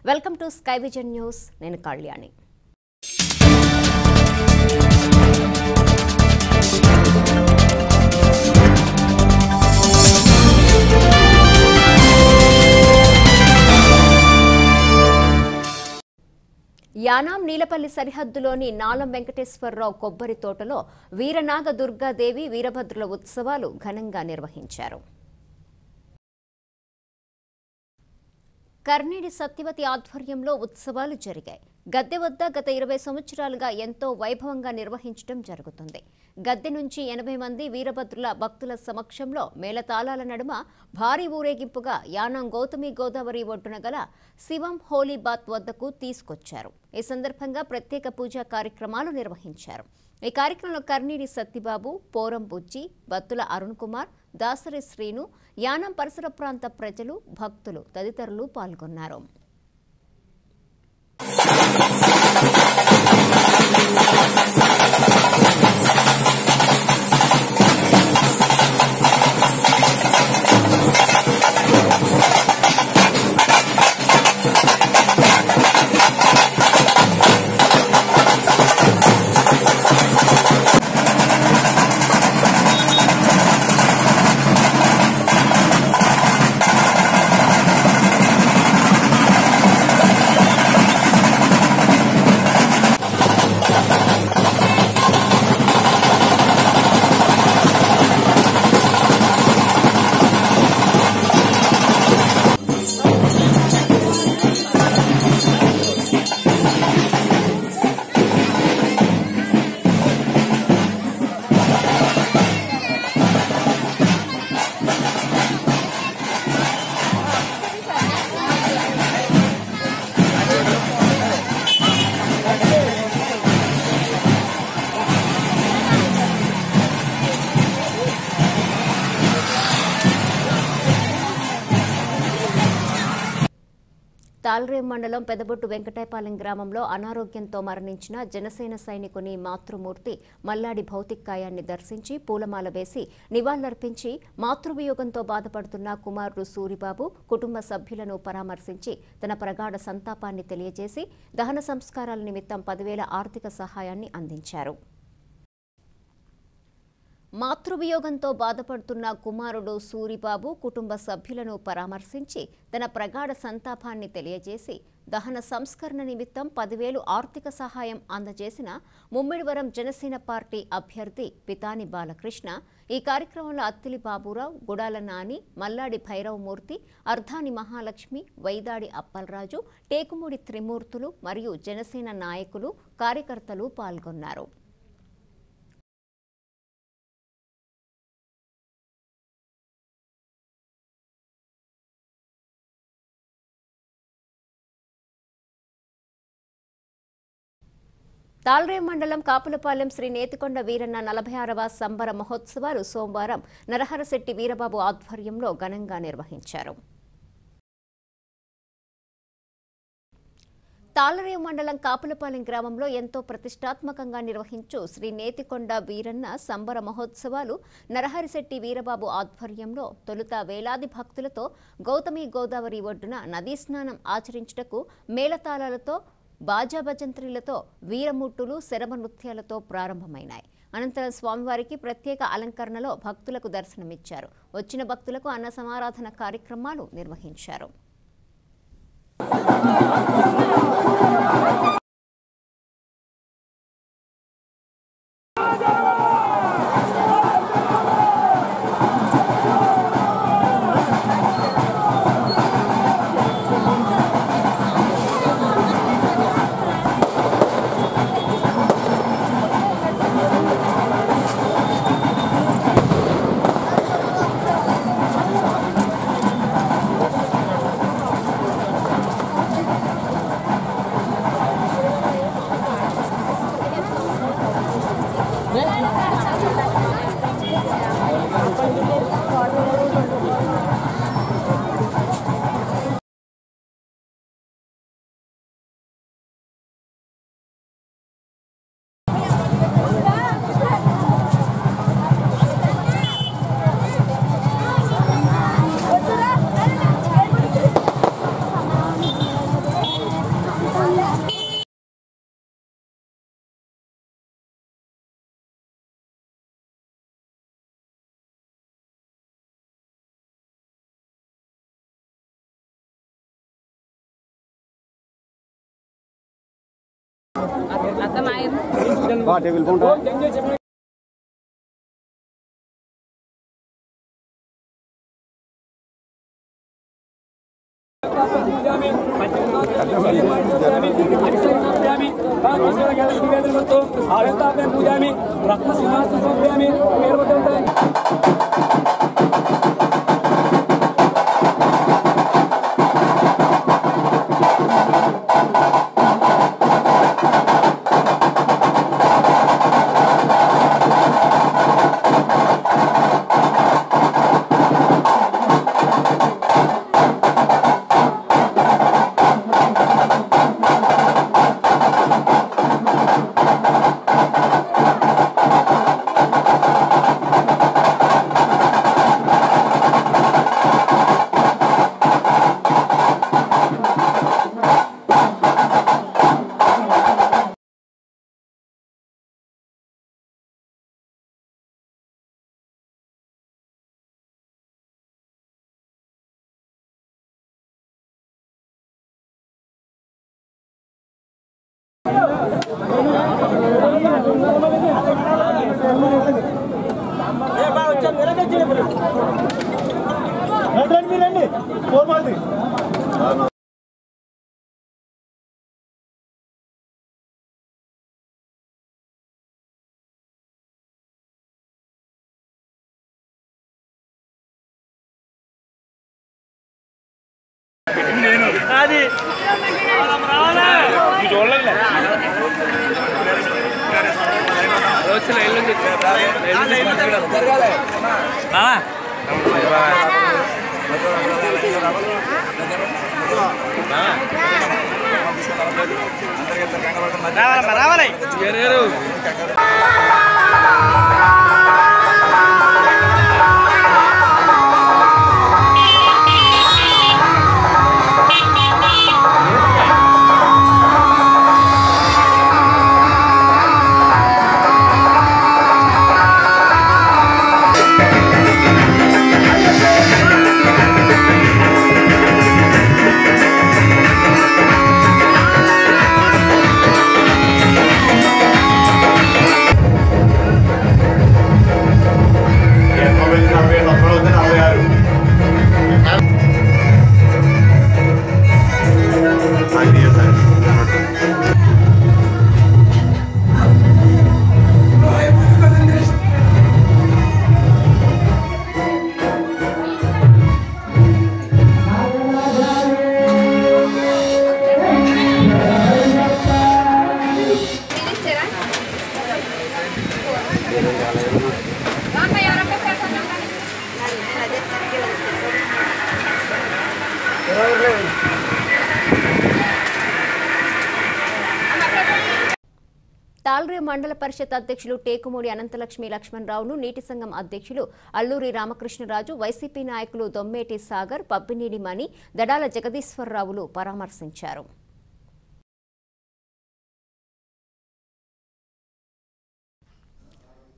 Welcome to sky vision news. నేను కళ్యాణి. యానాం నీలపల్లి సరిహద్దులోని నాలం వెంకటేశ్వరరావు కొబ్బరి తోటలో వీరనాగ దుర్గాదేవి వీరభద్రుల ఉత్సవాలు ఘనంగా నిర్వహించారు. కర్నేడి సత్యవతి ఆధ్వర్యంలో ఉత్సవాలు జరిగాయి. గద్దె వద్ద గత 20 సంవత్సరాలుగా ఎంతో వైభవంగా నిర్వహించడం జరుగుతుంది. గద్దె నుంచి 80 మంది వీరభద్రుల భక్తుల సమక్షంలో మేళతాళాల నడుమ భారీ ఊరేగింపుగా యానాం గౌతమి గోదావరి ఒడ్డున గల శివం హోలీ బాత్ వద్దకు తీసుకొచ్చారు. ఈ సందర్భంగా ప్రత్యేక పూజా కార్యక్రమాలు నిర్వహించారు. ఈ కార్యక్రమంలో కర్నేడి సత్యబాబు, పోరం బుజ్జి, బత్తుల అరుణ్ కుమార్, దాసరి శ్రీను, యానాం పరిసర ప్రాంత ప్రజలు, భక్తులు తదితరులు పాల్గొన్నారు. తాల్రేవు మండలం పెదబొట్టు వెంకటాయపాలెం గ్రామంలో అనారోగ్యంతో మరణించిన జనసేన సైనికుని మాతృమూర్తి మల్లాడి భౌతికాయాన్ని దర్శించి పూలమాల వేసి నివాళులర్పించి మాతృవియోగంతో బాధపడుతున్న కుమారుడు సూరిబాబు కుటుంబ సభ్యులను పరామర్శించి తన ప్రగాఢ సంతాపాన్ని తెలియజేసి దహన సంస్కారాల నిమిత్తం 10,000 ఆర్థిక సహాయాన్ని అందించారు. మాతృవియోగంతో బాధపడుతున్న కుమారుడు సూరిబాబు కుటుంబ సభ్యులను పరామర్శించి తన ప్రగాఢ సంతాపాన్ని తెలియజేసి దహన సంస్కరణ నిమిత్తం 10,000 ఆర్థిక సహాయం అందజేసిన ముమ్మిడివరం జనసేన పార్టీ అభ్యర్థి పితాని బాలకృష్ణ. ఈ కార్యక్రమంలో అత్తిలి బాబురావు, గుడాల నాని, మల్లాడి భైరవమూర్తి, అర్ధాని మహాలక్ష్మి, వైదాడి అప్పలరాజు, టేకుమూడి త్రిమూర్తులు మరియు జనసేన నాయకులు, కార్యకర్తలు పాల్గొన్నారు. తాల్రేవు మండలం కాపులపాలెం శ్రీ నేతికొండ వీరన్న 46వ సంబర మహోత్సవాలు సోమవారం నరహరశెట్టి వీరబాబు ఆధ్వర్యంలో ఘనంగా నిర్వహించారు. తాళ్లరేవు మండలం కాపులపాలెం గ్రామంలో ఎంతో ప్రతిష్టాత్మకంగా నిర్వహించు శ్రీ నేతికొండ వీరన్న సంబర మహోత్సవాలు నరహరిశెట్టి వీరబాబు ఆధ్వర్యంలో తొలుత వేలాది భక్తులతో గౌతమి గోదావరి ఒడ్డున నదీ స్నానం ఆచరించుటకు మేళతాళాలతో, బాజా భజంత్రీలతో, వీరముట్టులు, శరమ నృత్యాలతో ప్రారంభమైనాయి. అనంతరం స్వామివారికి ప్రత్యేక అలంకరణలో భక్తులకు దర్శనమిచ్చారు. వచ్చిన భక్తులకు అన్న సమారాధన కార్యక్రమాలు నిర్వహించారు. తాల్రే మండల పరిషత్ అధ్యక్షులు టేకుమూడి అనంతలక్ష్మి లక్ష్మణరావును నీటి సంఘం అధ్యక్షులు అల్లూరి రామకృష్ణరాజు, వైసీపీ నాయకులు దొమ్మేటి సాగర్, పబ్బినీడి మణి, దడాల జగదీశ్వరరావులు పరామర్శించారు.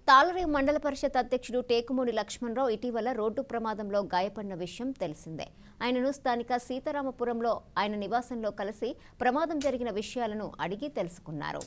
తాల్రే మండల పరిషత్ అధ్యక్షుడు టేకుమూడి లక్ష్మణరావు ఇటీవల రోడ్డు ప్రమాదంలో గాయపడిన విషయం తెలిసిందే. ఆయనను స్థానిక సీతారామపురంలో ఆయన నివాసంలో కలిసి ప్రమాదం జరిగిన విషయాలను అడిగి తెలుసుకున్నారు.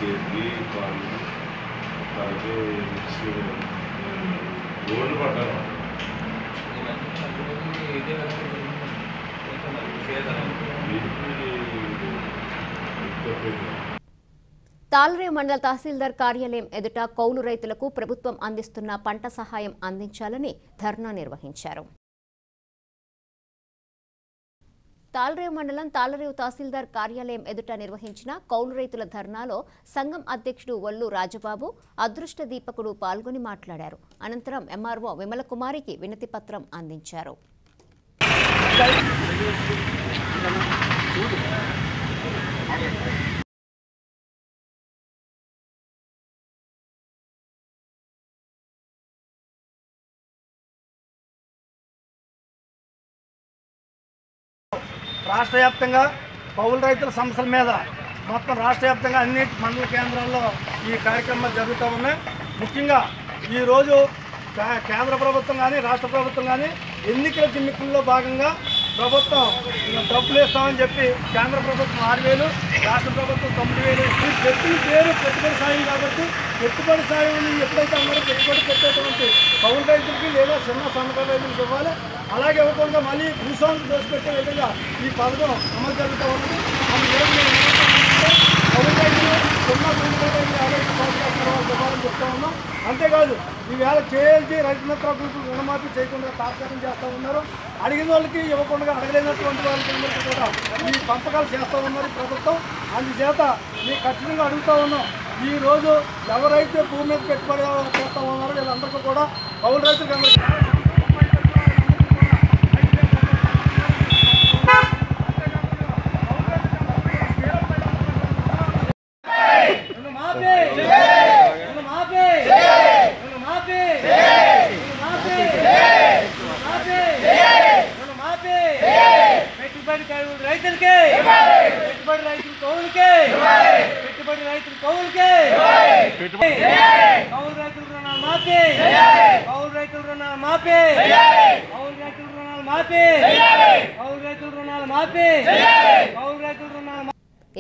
చేతికి కాళ్ళు అలాగే గోల్డ్ పడ్డాను. తాళ్లరేవు మండల తహసీల్దార్ కార్యాలయం ఎదుట కౌలు రైతులకు ప్రభుత్వం అందిస్తున్న పంట సహాయం అందించాలని ధర్నా నిర్వహించారు. తాళ్లరేవు మండలం తాళ్లరేవు తహసీల్దార్ కార్యాలయం ఎదుట నిర్వహించిన కౌలు రైతుల ధర్నాలో సంఘం అధ్యక్షుడు వల్లు రాజబాబు, అదృష్ట దీపకుడు పాల్గొని మాట్లాడారు. అనంతరం ఎంఆర్ఓ విమలకుమారికి వినతి పత్రం అందించారు. రాష్ట్ర వ్యాప్తంగా కౌలు రైతుల సమస్యల మీద మొత్తం రాష్ట్ర వ్యాప్తంగా అన్ని మండల కేంద్రాల్లో ఈ కార్యక్రమాలు జరుగుతూ ఉన్నాయి. ముఖ్యంగా ఈరోజు కేంద్ర ప్రభుత్వం కానీ రాష్ట్ర ప్రభుత్వం కానీ ఎన్నికల జిమ్మికుల్లో భాగంగా ప్రభుత్వం డబ్బులు ఇస్తామని చెప్పి కేంద్ర ప్రభుత్వం 6,000, రాష్ట్ర ప్రభుత్వం 9,000 ఈ పెట్టుబడి పేరు పెట్టుబడి సాయం కాబట్టి పెట్టుబడి సాయం ఎప్పుడైతే అందరూ పెట్టుబడి పెట్టేటువంటి కౌలు రైతులకి లేదా చిన్న సన్నకారు రైతులకు ఇవ్వాలి. అలాగే ఇవ్వకుండా మళ్ళీ భూస్వామికి దోసిపెట్టే విధంగా ఈ పథకం అమలు జరుగుతూ ఉంది. కౌలు రైతులు చిన్న సన్నకారు రైతులు 50 సంవత్సరాల ఇవ్వాలని చెప్తా ఉన్నాం. అంతేకాదు ఈవేళ కేఎల్జీ రైతు మిత్ర గ్రూపులు రుణమాఫీ చేయకుండా తాత్కారం చేస్తూ ఉన్నారు. అడిగిన వాళ్ళకి ఇవ్వకుండా అడగలేనటువంటి వాళ్ళకి కూడా ఈ పంపకాలు చేస్తూ ఉన్నారు ప్రభుత్వం. అందుచేత మీకు ఖచ్చితంగా అడుగుతూ ఉన్నాం, ఈరోజు ఎవరైతే భూమి మీద పెట్టుబడి చేస్తూ ఉన్నారో వీళ్ళందరికీ కూడా కౌలు రైతులకు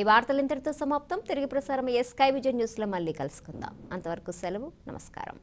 ఈ వార్తలు ఇంతటితో సమాప్తం. తిరిగి ప్రసారం స్కై విజన్ న్యూస్లో మళ్ళీ కలుసుకుందాం. అంతవరకు సెలవు. నమస్కారం.